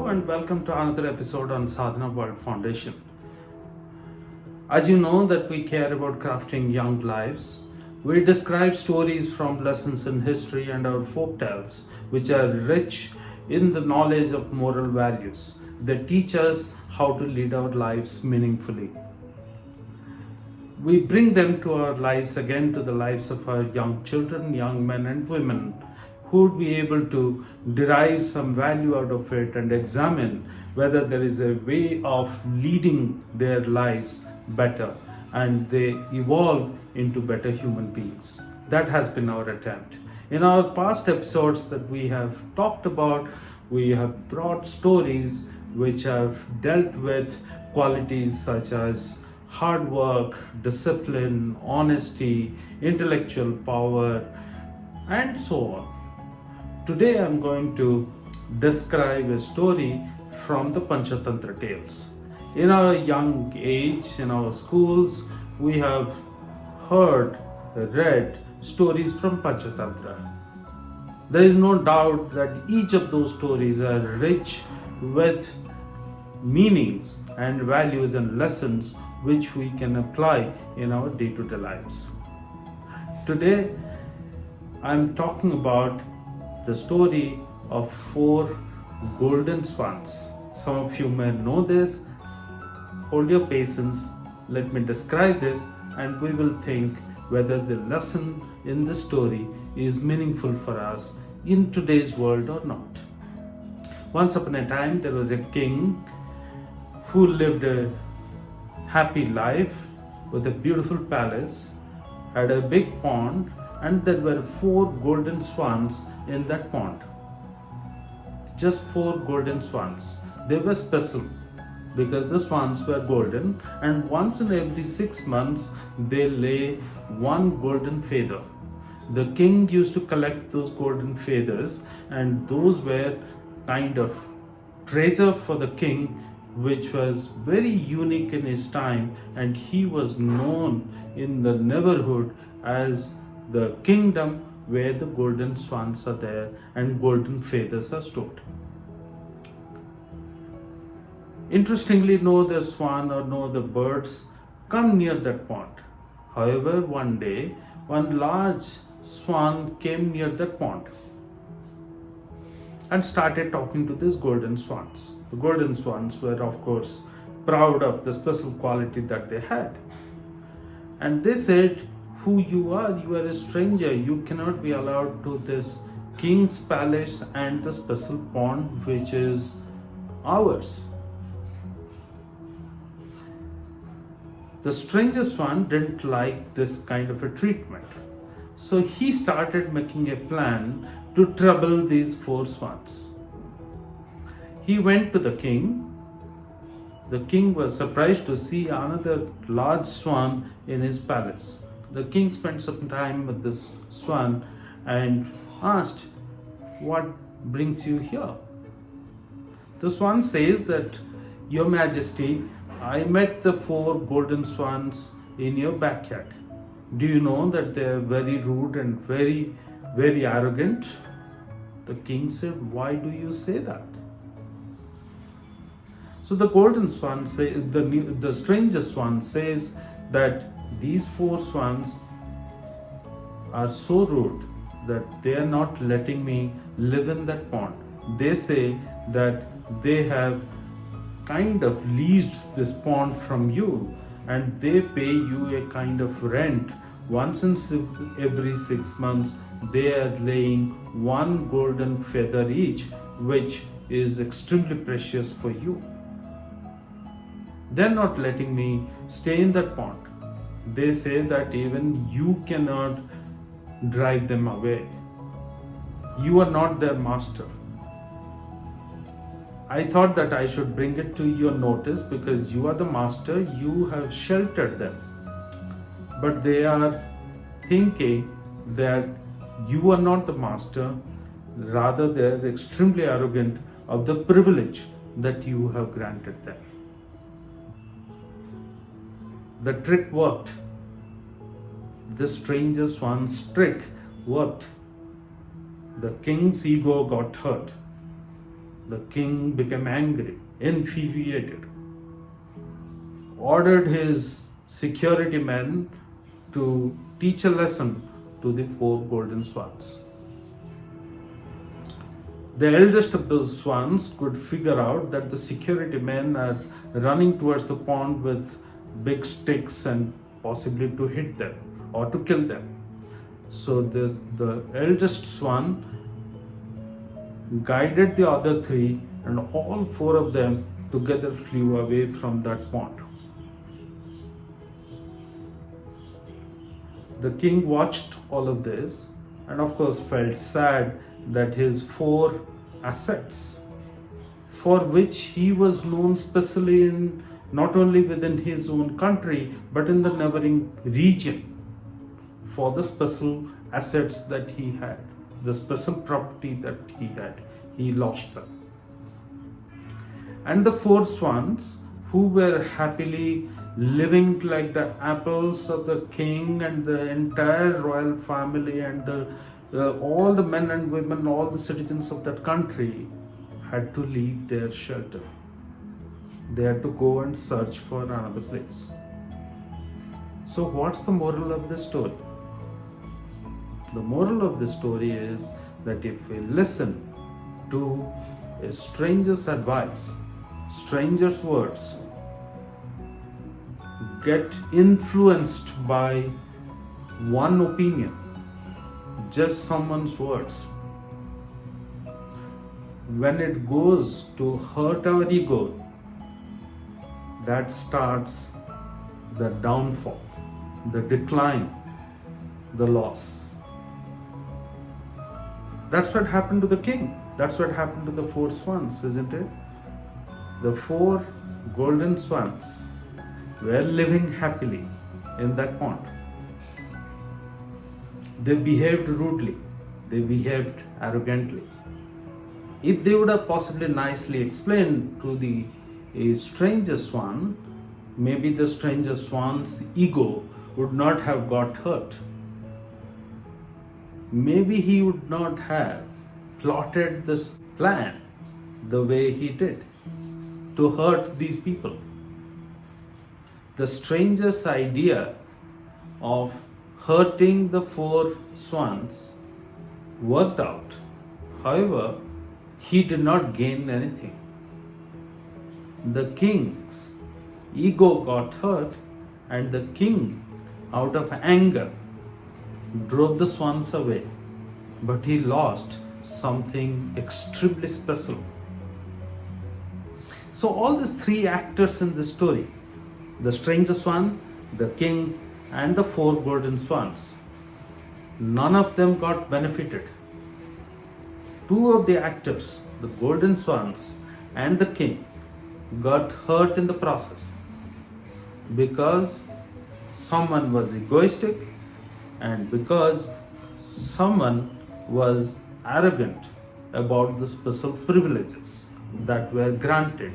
Hello and welcome to another episode on Sadhana World Foundation. As you know that we care about crafting young lives, we describe stories from lessons in history and our folk tales, which are rich in the knowledge of moral values. They teach us how to lead our lives meaningfully. We bring them to our lives again, to the lives of our young children, young men and women, who would be able to derive some value out of it and examine whether there is a way of leading their lives better and they evolve into better human beings. That has been our attempt. In our past episodes that we have talked about, we have brought stories which have dealt with qualities such as hard work, discipline, honesty, intellectual power, and so on. Today I'm going to describe a story from the Panchatantra tales. In our young age, in our schools, we have heard, read stories from Panchatantra. There is no doubt that each of those stories are rich with meanings and values and lessons which we can apply in our day-to-day lives. Today I'm talking about the story of 4 golden swans. Some of you may know this. Hold your patience. Let me describe this and we will think whether the lesson in the story is meaningful for us in today's world or not. Once upon a time, there was a king who lived a happy life with a beautiful palace, had a big pond, and there were 4 golden swans in that pond. Just 4 golden swans. They were special because the swans were golden, and once in every 6 months they lay 1 golden feather. The king used to collect those golden feathers, and those were kind of treasure for the king, which was very unique in his time, and he was known in the neighborhood as the kingdom where the golden swans are there and golden feathers are stored. Interestingly, no other swan or no other birds come near that pond. However, one day, one large swan came near that pond and started talking to these golden swans. The golden swans were, of course, proud of the special quality that they had. And they said, "Who you are a stranger. You cannot be allowed to this king's palace and the special pond which is ours." The stranger swan didn't like this kind of a treatment. So he started making a plan to trouble these 4 swans. He went to the king. The king was surprised to see another large swan in his palace. The king spent some time with this swan and asked, "What brings you here?" The swan says that, "Your Majesty, I met the 4 golden swans in your backyard. Do you know that they are very rude and very, very arrogant?" The king said, "Why do you say that?" So the golden swan says, the stranger swan says that these 4 swans are so rude that they are not letting me live in that pond. They say that they have kind of leased this pond from you and they pay you a kind of rent. Once in every 6 months, they are laying 1 golden feather each, which is extremely precious for you. They're not letting me stay in that pond. They say that even you cannot drive them away. You are not their master. I thought that I should bring it to your notice because you are the master, you have sheltered them. But they are thinking that you are not the master, rather they are extremely arrogant of the privilege that you have granted them." The trick worked. The stranger swan's trick worked. The king's ego got hurt. The king became angry, infuriated, ordered his security men to teach a lesson to the four golden swans. The eldest of those swans could figure out that the security men are running towards the pond with big sticks and possibly to hit them or to kill them. So the eldest swan guided the other three, and all four of them together flew away from that pond. The king watched all of this and of course felt sad that his four assets, for which he was known specially in not only within his own country but in the neighboring region, for the special assets that he had, the special property that he had, he lost them. And the four swans, who were happily living like the apples of the king and the entire royal family and all the men and women, all the citizens of that country, had to leave their shelter. They had to go and search for another place. So what's the moral of this story? The moral of this story is that if we listen to a stranger's advice, stranger's words, get influenced by one opinion, just someone's words, when it goes to hurt our ego, that starts the downfall, the decline, the loss. That's what happened to the king. That's what happened to the four swans, isn't it? The four golden swans were living happily in that pond. They behaved rudely. They behaved arrogantly. If they would have possibly nicely explained to the stranger swan, maybe the stranger swan's ego would not have got hurt. Maybe he would not have plotted this plan the way he did to hurt these people. The stranger's idea of hurting the four swans worked out. However, he did not gain anything. The king's ego got hurt, and the king, out of anger, drove the swans away. But he lost something extremely special. So all these three actors in this story, the stranger swan, the king, and the four golden swans, none of them got benefited. Two of the actors, the golden swans and the king, got hurt in the process because someone was egoistic and because someone was arrogant about the special privileges that were granted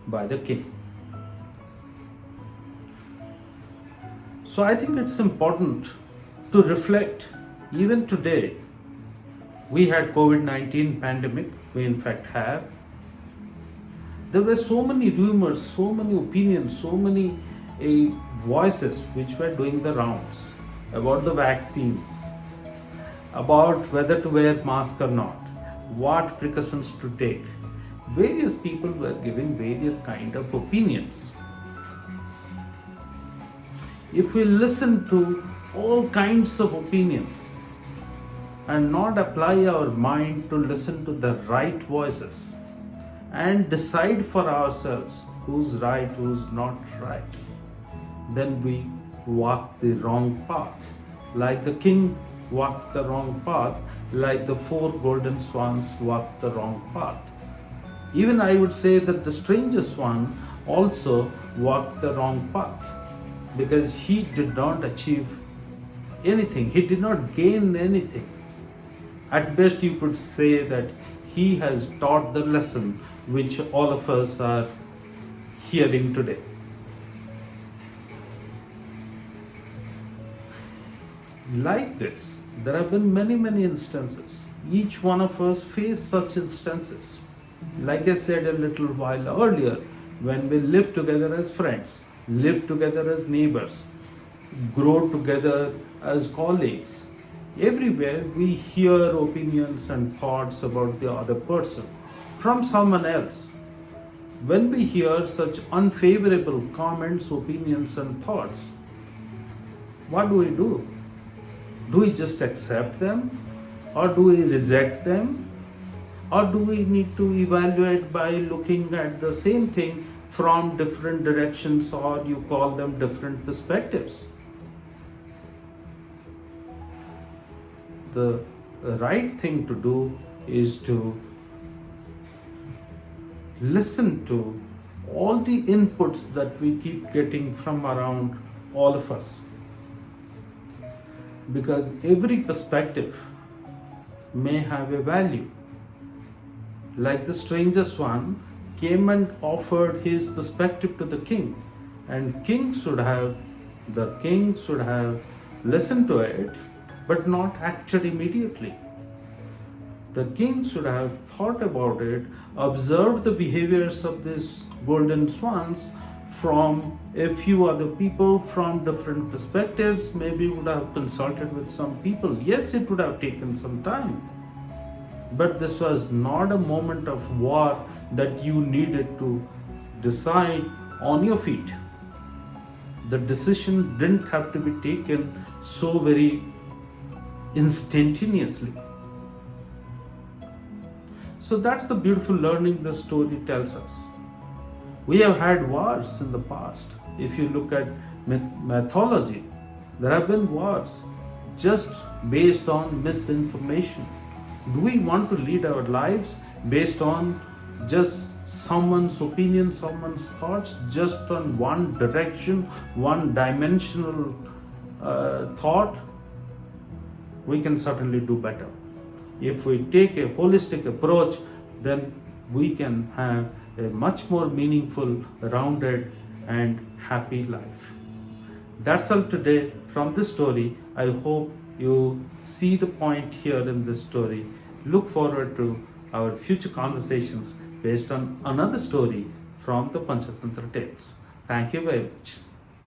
by the king. So I think it's important to reflect. Even today, we had COVID-19 pandemic, we in fact have. There were so many rumors, so many opinions, so many voices which were doing the rounds about the vaccines, about whether to wear mask or not, what precautions to take. Various people were giving various kind of opinions. If we listen to all kinds of opinions and not apply our mind to listen to the right voices and decide for ourselves who's right, who's not right, then we walk the wrong path. Like the king walked the wrong path, like the four golden swans walked the wrong path. Even I would say that the stranger swan also walked the wrong path, because he did not achieve anything, he did not gain anything. At best, you could say that he has taught the lesson which all of us are hearing today. Like this, there have been many instances. Each one of us faced such instances. Like I said a little while earlier, when we live together as friends, live together as neighbors, grow together as colleagues, everywhere we hear opinions and thoughts about the other person from someone else. When we hear such unfavorable comments, opinions, and thoughts, what do? Do we just accept them? Or do we reject them? Or do we need to evaluate by looking at the same thing from different directions, or you call them different perspectives? The right thing to do is to listen to all the inputs that we keep getting from around all of us. Because every perspective may have a value. Like the stranger swan came and offered his perspective to the king, and the king should have listened to it, but not acted immediately. The king should have thought about it, observed the behaviors of these golden swans from a few other people from different perspectives, maybe would have consulted with some people. Yes, it would have taken some time. But this was not a moment of war that you needed to decide on your feet. The decision didn't have to be taken so very instantaneously. So that's the beautiful learning the story tells us. We have had wars in the past. If you look at mythology, there have been wars just based on misinformation. Do we want to lead our lives based on just someone's opinion, someone's thoughts, just on one direction, one dimensional thought? We can certainly do better. If we take a holistic approach, then we can have a much more meaningful, rounded, and happy life. That's all today from this story. I hope you see the point here in this story. Look forward to our future conversations based on another story from the Panchatantra Tales. Thank you very much.